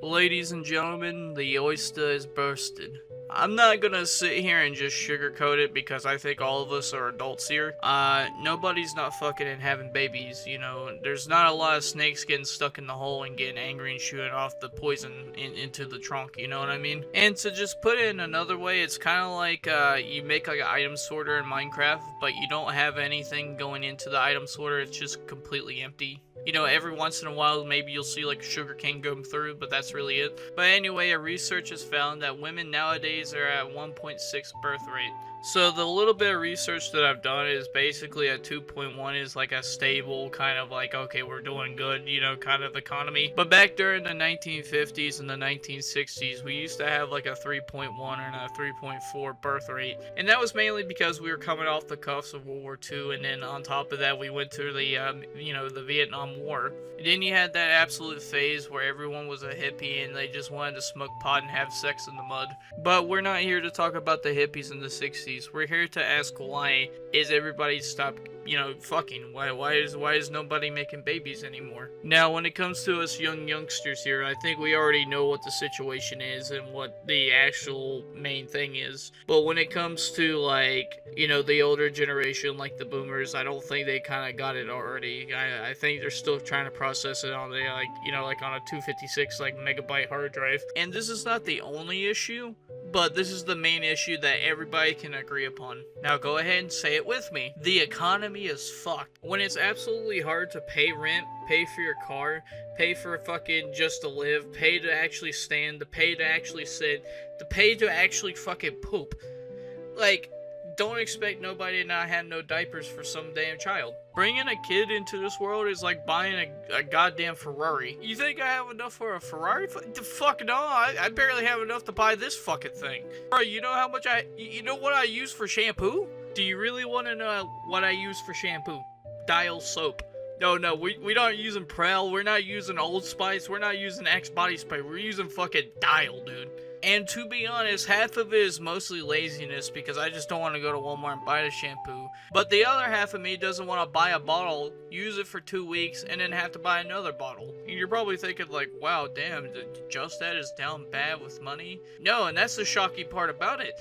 Ladies and gentlemen, the oyster is bursted. I'm not gonna sit here and just sugarcoat it because I think all of us are adults here. Nobody's not fucking and having babies, you know. There's not a lot of snakes getting stuck in the hole and getting angry and shooting off the poison into the trunk, you know what I mean? And to just put it in another way, it's kind of like you make like an item sorter in Minecraft, but you don't have anything going into the item sorter, it's just completely empty. You know, every once in a while, maybe you'll see like a sugar cane going through, but that's really it. But anyway, a research has found that women nowadays are at 1.6 birth rate. So the little bit of research that I've done is basically at 2.1 is like a stable kind of like, okay, we're doing good, you know, kind of economy. But back during the 1950s and the 1960s, we used to have like a 3.1 and a 3.4 birth rate. And that was mainly because we were coming off the cuffs of World War II, and then on top of that, we went through the, the Vietnam War. And then you had that absolute phase where everyone was a hippie and they just wanted to smoke pot and have sex in the mud. But we're not here to talk about the hippies in the 60s. We're here to ask, why is everybody stopped, fucking? Why is nobody making babies anymore? Now, when it comes to us youngsters here, I think we already know what the situation is and what the actual main thing is. But when it comes to the older generation, like the boomers, I don't think they kind of got it already. I think they're still trying to process it on the on a 256 megabyte hard drive. And this is not the only issue, but this is the main issue that everybody can agree upon. Now go ahead and say it with me. The economy is fucked. When it's absolutely hard to pay rent, pay for your car, pay for fucking just to live, pay to actually stand, to pay to actually sit, to pay to actually fucking poop. Don't expect nobody to not have no diapers for some damn child. Bringing a kid into this world is like buying a goddamn Ferrari. You think I have enough for a Ferrari? The fuck no, I barely have enough to buy this fucking thing. Bro, you know how much you know what I use for shampoo? Do you really want to know what I use for shampoo? Dial soap. No, we don't using Prel, we're not using Old Spice, we're not using Axe body spray, we're using fucking Dial, dude. And to be honest, half of it is mostly laziness because I just don't want to go to Walmart and buy the shampoo. But the other half of me doesn't want to buy a bottle, use it for 2 weeks, and then have to buy another bottle. And you're probably thinking like, wow, damn, Just That is down bad with money? No, and that's the shocking part about it.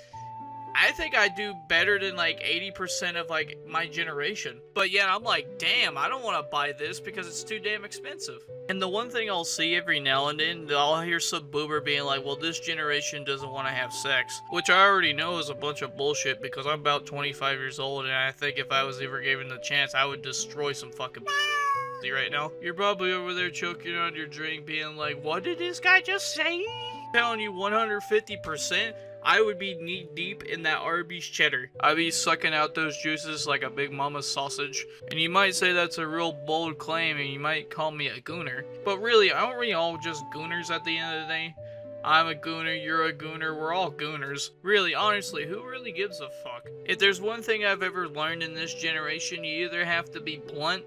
I think I do better than 80% of my generation. But yet I'm like, damn, I don't want to buy this because it's too damn expensive. And the one thing I'll see every now and then, I'll hear some boomer being like, well, this generation doesn't want to have sex. Which I already know is a bunch of bullshit because I'm about 25 years old and I think if I was ever given the chance, I would destroy some fucking right now. You're probably over there choking on your drink being like, what did this guy just say? I'm telling you 150%. I would be knee deep in that Arby's cheddar. I'd be sucking out those juices like a Big Mama sausage. And you might say that's a real bold claim and you might call me a gooner. But really, aren't we all just gooners at the end of the day? I'm a gooner, you're a gooner, we're all gooners. Really, honestly, who really gives a fuck? If there's one thing I've ever learned in this generation, you either have to be blunt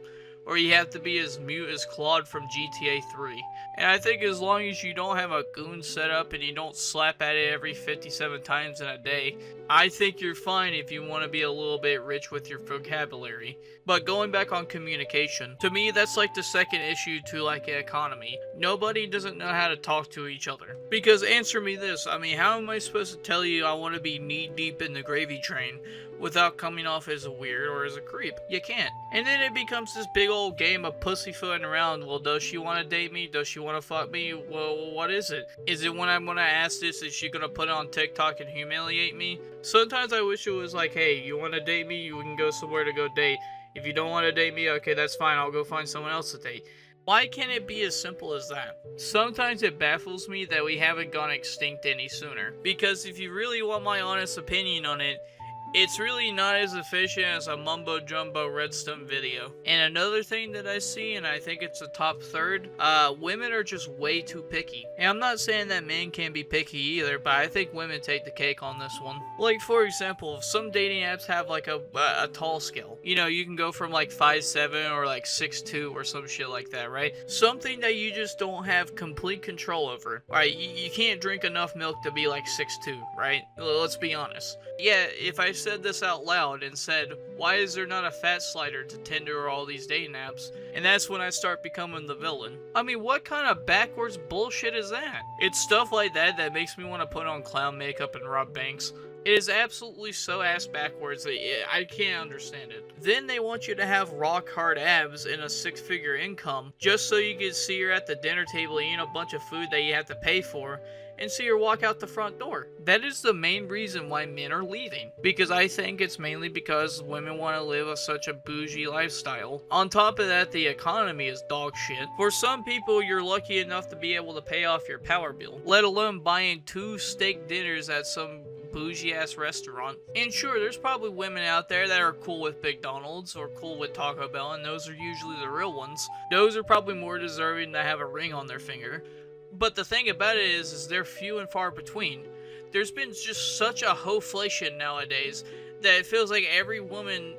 or you have to be as mute as Claude from GTA 3. And I think as long as you don't have a goon set up and you don't slap at it every 57 times in a day, I think you're fine if you want to be a little bit rich with your vocabulary. But going back on communication, to me that's like the second issue to an economy. Nobody doesn't know how to talk to each other. Because answer me this, I mean, how am I supposed to tell you I want to be knee deep in the gravy train without coming off as a weird or as a creep? You can't. And then it becomes this big old game of pussyfooting around. Well, does she want to date me? Does she want to fuck me? Well, what is it? Is it when I'm going to ask this, is she going to put it on TikTok and humiliate me? Sometimes I wish it was like, hey, you want to date me? You can go somewhere to go date. If you don't want to date me, okay, that's fine. I'll go find someone else to date. Why can't it be as simple as that? Sometimes it baffles me that we haven't gone extinct any sooner. Because if you really want my honest opinion on it, it's really not as efficient as a mumbo jumbo redstone video. And another thing that I see, and I think it's the top third, women are just way too picky. And I'm not saying that men can be picky either, but I think women take the cake on this one. Like for example, some dating apps have a tall scale. You know, you can go from 5'7" or 6'2" or some shit like that, right? Something that you just don't have complete control over. Right? You can't drink enough milk to be 6'2", right? Let's be honest. Yeah, if I said this out loud and said, why is there not a fat slider to tend to all these day naps? And that's when I start becoming the villain. I mean, what kind of backwards bullshit is that? It's stuff like that that makes me want to put on clown makeup and rob banks. It is absolutely so ass backwards that I can't understand it. Then they want you to have rock hard abs and a 6-figure income just so you can see her at the dinner table eating a bunch of food that you have to pay for and see her walk out the front door. That is the main reason why men are leaving. Because I think it's mainly because women want to live such a bougie lifestyle. On top of that, the economy is dog shit. For some people, you're lucky enough to be able to pay off your power bill, let alone buying 2 steak dinners at some bougie ass restaurant. And sure, there's probably women out there that are cool with McDonald's or cool with Taco Bell, and those are usually the real ones. Those are probably more deserving to have a ring on their finger. But the thing about it is they're few and far between. There's been just such a hoflation nowadays that it feels like every woman,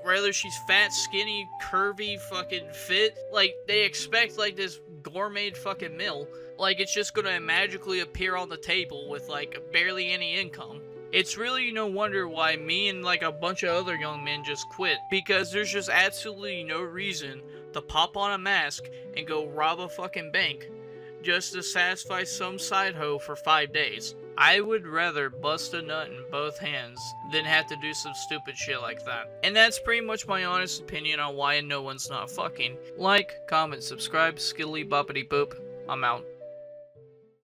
whether she's fat, skinny, curvy, fucking fit, like they expect like this gourmet fucking meal. Like it's just gonna magically appear on the table with like barely any income. It's really no wonder why me and like a bunch of other young men just quit. Because there's just absolutely no reason to pop on a mask and go rob a fucking bank just to satisfy some side hoe for 5 days. I would rather bust a nut in both hands than have to do some stupid shit like that. And that's pretty much my honest opinion on why no one's not fucking. Like, comment, subscribe, skilly boppity boop. I'm out.